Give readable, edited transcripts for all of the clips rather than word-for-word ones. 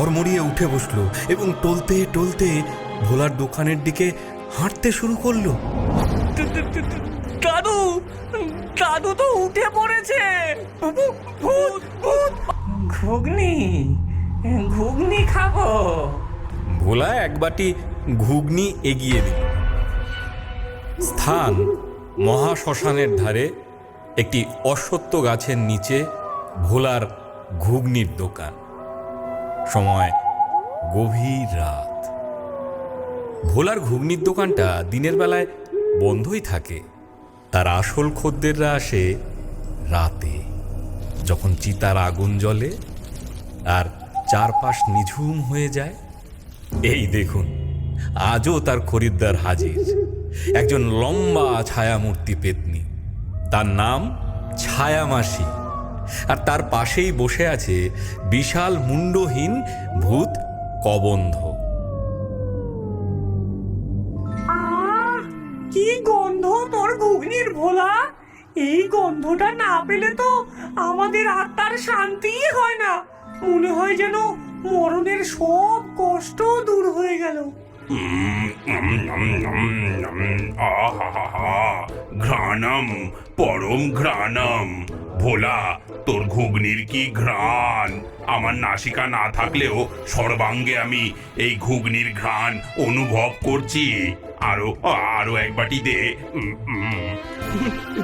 ধড়মড়িয়ে উঠে বসলো এবং টলতে টলতে ভোলার দোকানের দিকে হাঁটতে শুরু করলো। দাদু, দাদু তো উঠে পড়েছে। ভূত, ভূত। ঘুগনি, ঘুগনি খাবো। ভোলা এক বাটি ঘুগনি এগিয়ে দিল। স্থান মহাশ্মশানের ধারে একটি অশ্বত্থ গাছের নিচে ভোলার ঘুগনির দোকান। সময় গভীর রাত। ভোলার ঘুগনির দোকানটা দিনের বেলায় বন্ধই থাকে। তার আসল খদ্দেররা আসে রাতে, যখন চিতার আগুন জ্বলে আর চারপাশ নিঝুম হয়ে যায়। এই দেখুন, আজও তার খরিদ্দার হাজির, একজন লম্বা ছায়ামূর্তি পেতনি। তার নাম ছায়ামাসি, আর তার পাশেই বসে আছে বিশাল মুন্ডহীন ভূত কবন্ধ। কি গন্ধ তোর ঘুগনির, ভোলা! এই গন্ধটা না পেলে তো আমাদের আত্মার শান্তিই হয় না। মনে হয় যেন মরণের সব কষ্ট দূর হয়ে গেল। ঘ্রাণম, পরম ঘ্রাণম। ভোলা, তোর ঘুগনির কি ঘ্রাণ! আমার নাসিকা না থাকলেও সর্বাঙ্গে আমি এই ঘুগনির ঘ্রাণ অনুভব করছি। আরো আরো এক বাটি দে।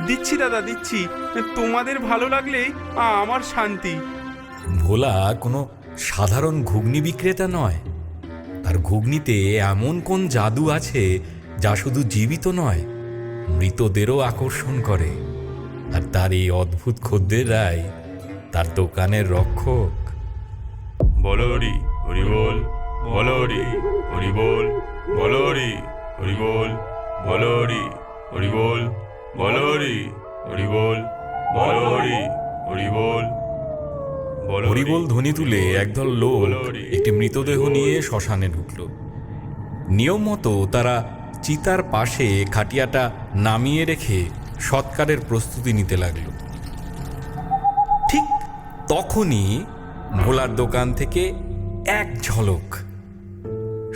দিচ্ছি দাদা, দিচ্ছি। তোমাদের ভালো লাগলেই আমার শান্তি। ভোলা কোনো সাধারণ ঘুগনি বিক্রেতা নয়। তার ঘুগনিতে এমন কোন জাদু আছে যা শুধু জীবিত নয়, মৃতদেরও আকর্ষণ করে। আর তার এই অদ্ভুত খদ্দেররাই তার দোকানের রক্ষক। বলরি হরি বল, বলরি হরি বল, বলরি হরি বল, বলরি হরি বল, বলরি হরি বল, বলরি হরি বল। হরিবোল ধ্বনি তুলে একদল লোক একটি মৃতদেহ নিয়ে শ্মশানে ঢুকল। নিয়ম মতো তারা চিতার পাশে খাটিয়াটা নামিয়ে রেখে সৎকারের প্রস্তুতি নিতে লাগল। ঠিক তখনই ভোলার দোকান থেকে এক ঝলক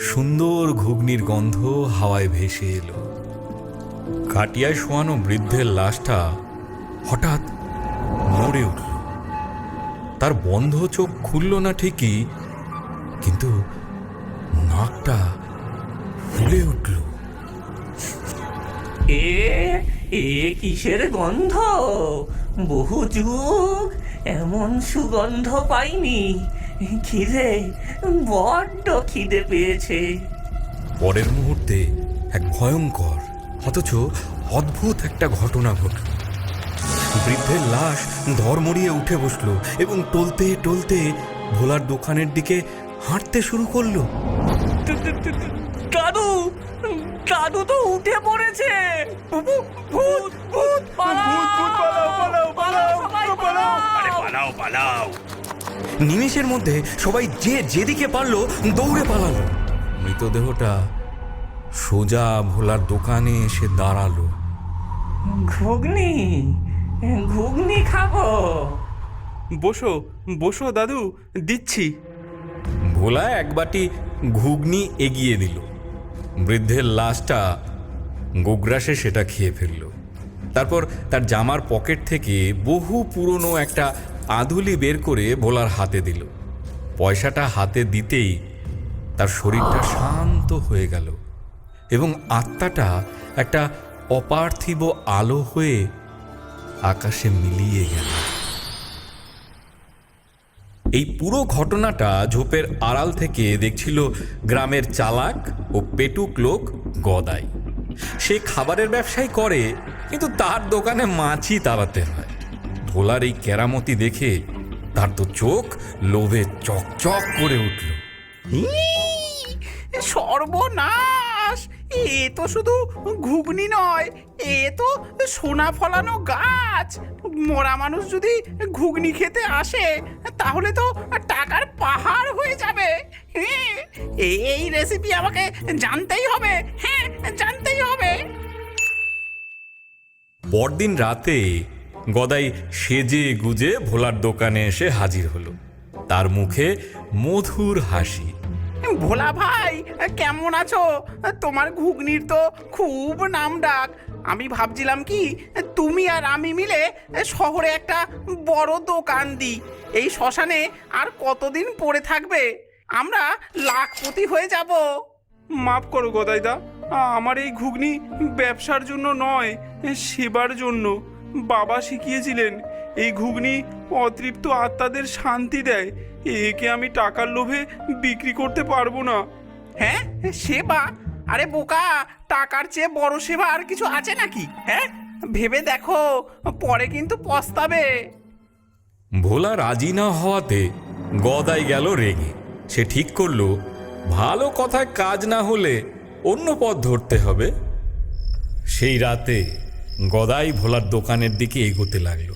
সুন্দর ঘুগনির গন্ধ হাওয়ায় ভেসে এলো। খাটিয়ায় শোয়ানো বৃদ্ধের লাশটা হঠাৎ নড়ে উঠল। তার বন্ধ চোখ খুলল না ঠিকই, কিন্তু নাকটা ফুলে উঠল। এ কিসের গন্ধ? বহু যুগ এমন সুগন্ধ পাইনি। খিদে, বড্ড খিদে পেয়েছে। পরের মুহূর্তে এক ভয়ঙ্কর অথচ অদ্ভুত একটা ঘটনা ঘটল। বৃদ্ধের লাশ ধড়মড়িয়ে উঠে বসলো এবং টলতে টলতে ভোলার দোকানের দিকে হাঁটতে শুরু করলো। দাদু, দাদু তো উঠে পড়েছে। ভূত, ভূত, আরে পালাও, পালাও! নিমেষের মধ্যে সবাই যে যেদিকে পারলো দৌড়ে পালালো। মৃতদেহটা সোজা ভোলার দোকানে এসে দাঁড়ালো। ঘুগনি, ঘুগনি খাবো। বসো, বসো দাদু, দিচ্ছি। ভোলা এক বাটি ঘুগনি এগিয়ে দিল। বৃদ্ধের লাশটা গোগ্রাসে সেটা খেয়ে ফেলল। তারপর তার জামার পকেট থেকে বহু পুরনো একটা আধুলি বের করে ভোলার হাতে দিল। পয়সাটা হাতে দিতেই তার শরীরটা শান্ত হয়ে গেল এবং আত্মাটা একটা অপার্থিব আলো হয়ে আকাশে মিলিয়ে গেল। এই পুরো ঘটনাটা ঝোপের আড়াল থেকে দেখছিল গ্রামের চালাক ও পেটুক লোক গদাই। সে খাবারের ব্যবসাই করে, কিন্তু তার দোকানে মাছই তাড়াতে হয়। ভোলার এই কেরামতি দেখে তার তো চোখ লোভে চকচক করে উঠল। সর্বনাশ! এ তো শুধু ঘুগনি নয়, এ তো সোনা ফলানো গাছ। মরা মানুষ যদি ঘুগনি খেতে আসে তাহলে তো টাকার পাহাড় হয়ে যাবে। এই রেসিপি আমাকে জানতেই হবে। হ্যাঁ, জানতেই হবে। পরদিন রাতে গদাই সেজে গুজে ভোলার দোকানে এসে হাজির হলো। তার মুখে মধুর হাসি। ভোলা ভাই, কেমন আছো? তোমার ঘুগনির তো খুব নাম ডাক। আমি ভাবছিলাম কি তুমি আর আমি মিলে শহরে একটা বড় দোকান দিই। এই শ্মশানে আর কতদিন পড়ে থাকবে? আমরা লাখপতি হয়ে যাব। মাফ করো গদাইদা, আমার এই ঘুগনি ব্যবসার জন্য নয়, সেবার জন্য। বাবা শিখিয়েছিলেন এই ঘুগনি অতৃপ্ত আত্মাদের শান্তি দেয়। একে আমি টাকার লোভে বিক্রি করতে পারবো না। হ্যাঁ, সেবা? আরে বোকা, টাকার চেয়ে বড় সেবা আর কিছু আছে নাকি? হ্যাঁ, ভেবে দেখো, পরে কিন্তু পস্তাবে। ভোলা রাজি না হওয়াতে গদাই গেল রেগে। সে ঠিক করলো ভালো কথায় কাজ না হলে অন্য পথ ধরতে হবে। সেই রাতে গদাই ভোলার দোকানের দিকে এগোতে লাগলো।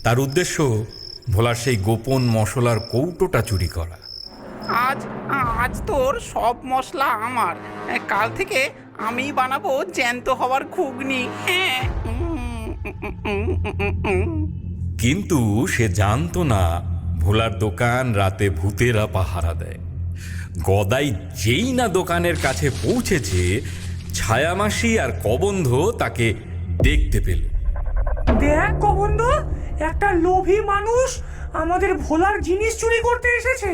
তার উদ্দেশ্য ভোলার সেই গোপন মশলার কৌটোটা চুরি করা। আজ আজ তোর সব মশলা আমার। কাল থেকে আমি বানাবো জ্যান্ত হওয়ার ঘুগনি। কিন্তু সে জানতো না ভোলার দোকান রাতে ভূতেরা পাহারা দেয়। গদাই যেই না দোকানের কাছে পৌঁছেছে, ছায়ামাসি আর কবন্ধ তাকে দেখতে পেল। দেখ কবন্ধ, একটা লোভী মানুষ আমাদের ভোলার জিনিস চুরি করতে এসেছে।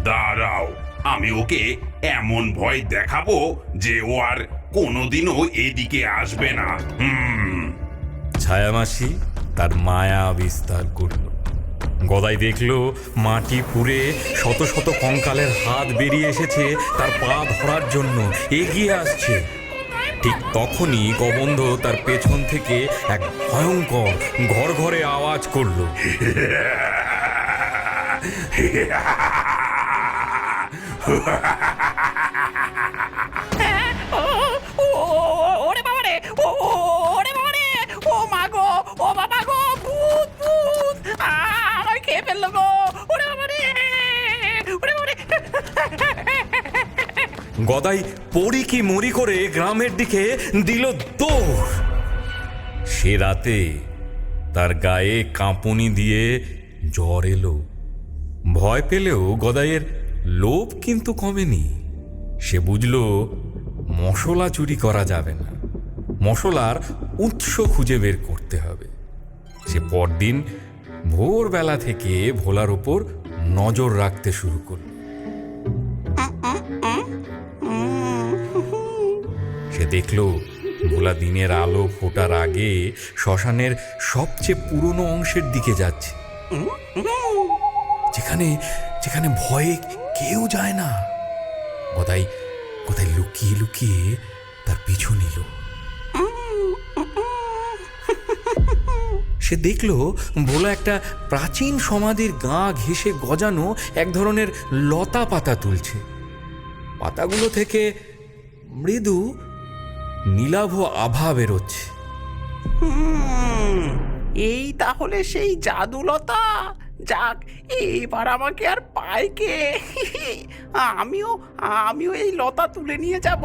দাঁড়াও, আমি ওকে এমন ভয় দেখাবো যে ও আর কোনোদিনও এদিকে আসবে না। ছায়ামাসি তার মায়া বিস্তার করল। গদাই দেখল মাটি পুড়ে শত শত কঙ্কালের হাত বেরিয়ে এসেছে তার পা ধরার জন্য, এগিয়ে আসছে। ঠিক তখনই কবন্ধ তার পেছন থেকে এক ভয়ঙ্কর ঘরঘরে আওয়াজ করল। ওরে বাবা রে, ওরে বাবা রে, ও মা গো, ও বাবা গো, ভূত ভূত আমায় খেয়ে ফেললো গো। ওরে বাবা রে, ওরে বাবা রে। গদাই পড়ি কি মরি করে গ্রামের দিকে দিল দৌড়। সে রাতে তার গায়ে কাঁপুনি দিয়ে জ্বর এলো। ভয় পেলেও গদাইয়ের লোভ কিন্তু কমেনি। সে বুঝল মশলা চুরি করা যাবে না, মশলার উৎস খুঁজে বের করতে হবে। সে পরদিন ভোরবেলা থেকে ভোলার ওপর নজর রাখতে শুরু করল। সে দেখল ভোলা দিনের আলো ফোটার আগে শ্মশানের সবচেয়ে পুরনো অংশের দিকে যাচ্ছে, যেখানে যেখানে ভয়ে কেউ যায় না। গদাই কোথায় লুকিয়ে লুকিয়ে তার পিছু নিল। সে দেখল ভোলা একটা প্রাচীন সমাধির গা ঘেঁষে গজানো এক ধরনের লতা পাতা তুলছে। পাতাগুলো থেকে মৃদু নীলাভ আভা বেরোচ্ছে। এই তাহলে সেই জাদুলতা। যাক, এবার আমাকে আর পায় কে? আমিও এই লতা তুলে নিয়ে যাব।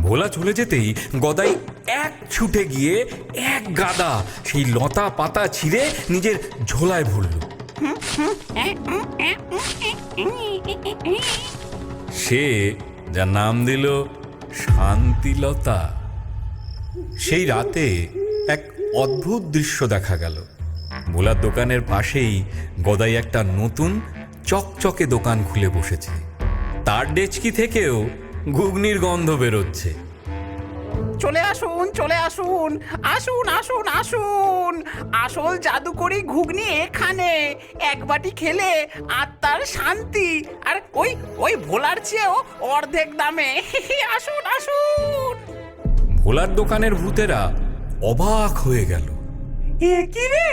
ভোলা চলে যেতেই গদাই এক ছুটে গিয়ে এক গাদা সেই লতা পাতা ছিঁড়ে নিজের ঝোলায় ভরল। সে যার নাম দিল শান্তিলতা। সেই রাতে এক অদ্ভুত দৃশ্য দেখা গেল। ভোলার দোকানের পাশেই গদাই একটা নতুন চকচকে দোকান খুলে বসেছে। তার ডেচকি থেকেও ঘুগনির গন্ধ বেরোচ্ছে। চলে আসুন, চলে আসুন, আসুন আসুন আসুন, আসল জাদুকরি ঘুগনি এখানে। এক বাটি খেলে আত্মার শান্তি, আর ওই ভোলার চেয়েও অর্ধেক দামে। আসুন আসুন। ভোলার দোকানের ভূতেরা অবাক হয়ে গেল। এ কি রে,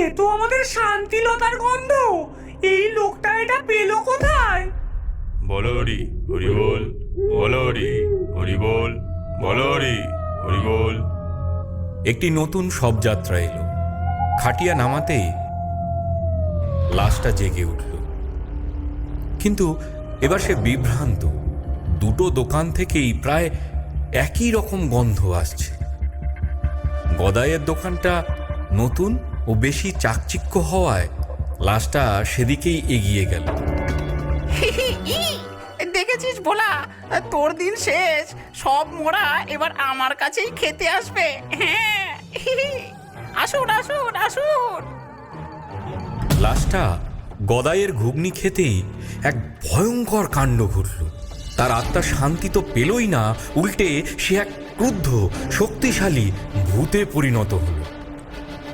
এ তো আমাদের শান্তিলতার গন্ধ। এই লোকটা এটা পেলো কোথায়? বলরি হরি বল, বলরি হরি বল, বলরি হরি বল। একটি নতুন শবযাত্রা এলো। খাটিয়া নামাতেই লাশটা জেগে উঠল। কিন্তু এবার সে বিভ্রান্ত। দুটো দোকান থেকেই প্রায় একই রকম গন্ধ আসছে। গদাইয়ের দোকানটা নতুন ও বেশি চাকচিক্য হওয়ায় লাশটা সেদিকেই এগিয়ে গেল। দেখেছিস ভোলা, তোর দিন শেষ, সব মোরা এবার আমার কাছেই খেতে আসবে। হ্যাঁ, আসুন আসুন আসুন। লাশটা গদাইয়ের ঘুগনি খেতেই এক ভয়ঙ্কর কাণ্ড ঘটল। তার আত্মা শান্তি তো পেলই না, উল্টে সে এক ক্রুদ্ধ শক্তিশালী ভূতে পরিণত হল।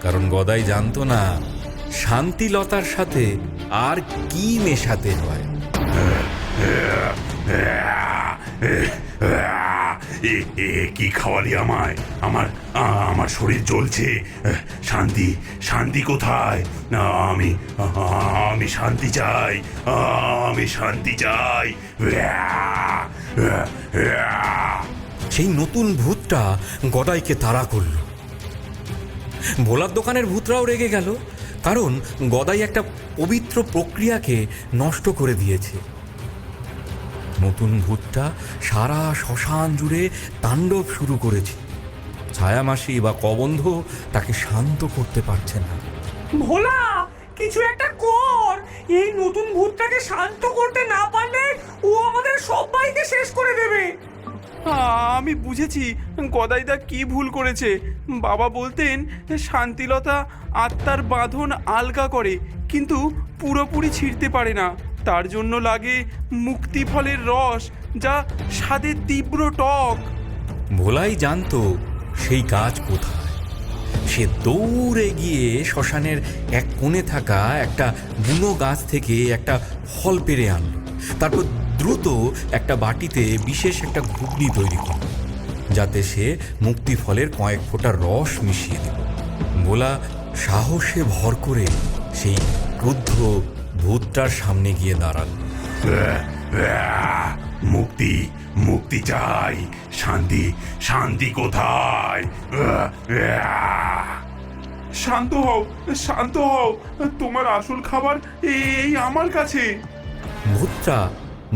কারণ গদাই জানতো না শান্তিলতার সাথে আর কি মেশাতে হয়। কি খাওয়ালি আমায়? আমার শরীর জ্বলছে। শান্তি, শান্তি কোথায়? আমি শান্তি চাই, আমি শান্তি চাই। সেই নতুন ভূতটা গদাইকে তাড়া করল। ভোলার দোকানের ভূতরাও রেগে গেল, কারণ গদাই একটা পবিত্র প্রক্রিয়াকে নষ্ট করে দিয়েছে। নতুন ভূতটা সারা শ্মশান জুড়ে তাণ্ডব শুরু করেছে। ছায়ামাসি বা কবন্ধ তাকে শান্ত করতে পারছে না। ভোলা, কিছু একটা কর। এই নতুন ভূতটাকে শান্ত করতে না পারলে ও আমাদের সবাইকে শেষ করে দেবে। আমি বুঝেছি গদাইদা কি ভুল করেছে। বাবা বলতেন শান্তিলতা আত্মার বাঁধন আলগা করে, কিন্তু পুরোপুরি ছিঁড়তে পারে না। তার জন্য লাগে মুক্তি ফলের রস, যা স্বাদে তীব্র টক। ভোলাই জানতো সেই গাছ কোথায়। সে দৌড়ে গিয়ে শ্মশানের এক কোণে থাকা একটা বুনো গাছ থেকে একটা ফল পেড়ে আনলো। তারপর দ্রুত একটা বাটিতে বিশেষ একটা ঘুগনি তৈরি করল, যাতে সে মুক্তি ফলের কয়েক ফোঁটা রস মিশিয়ে দিল। ভোলা সাহসে ভর করে সেই ক্রুদ্ধ ভূতটার সামনে গিয়ে দাঁড়াল। মুক্তি, মুক্তি চাই। শান্তি, শান্তি কোথায়? শান্ত হও, শান্ত হও, তোমার আসল খাবার এই আমার কাছে। ভূতটা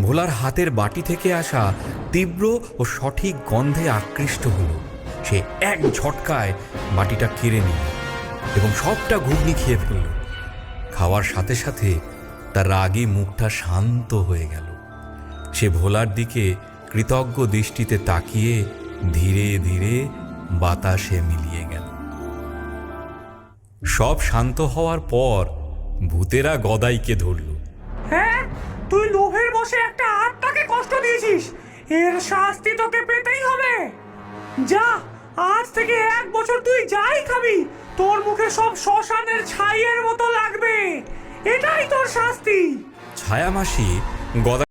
ভোলার হাতের বাটি থেকে আসা তীব্র ও সঠিক গন্ধে আকৃষ্ট হল। সে এক ঝটকায় বাটিটা কেড়ে নিল এবং সবটা ঘুগনি খেয়ে ফেলল। খাওয়ার সাথে সাথে তার রাগে মুখটা শান্ত হয়ে গেল। সে ভোলার দিকে কৃতজ্ঞ দৃষ্টিতে তাকিয়ে ধীরে ধীরে বাতাসে মিলিয়ে গেল। সব শান্ত হওয়ার পর ভূতেরা গদাইকে ধরল। হ্যাঁ, তুই লোভের বসে একটা আত্মাকে কষ্ট দিয়েছিস, এর শাস্তি তোকে পেতেই হবে। যা, আজ থেকে 1 বছর তুই যাই খাবি, তোর মুখে সব শ্মশানের ছাইয়ের মতো লাগবে। এটাই তোর শাস্তি। ছায়ামাসি গদাই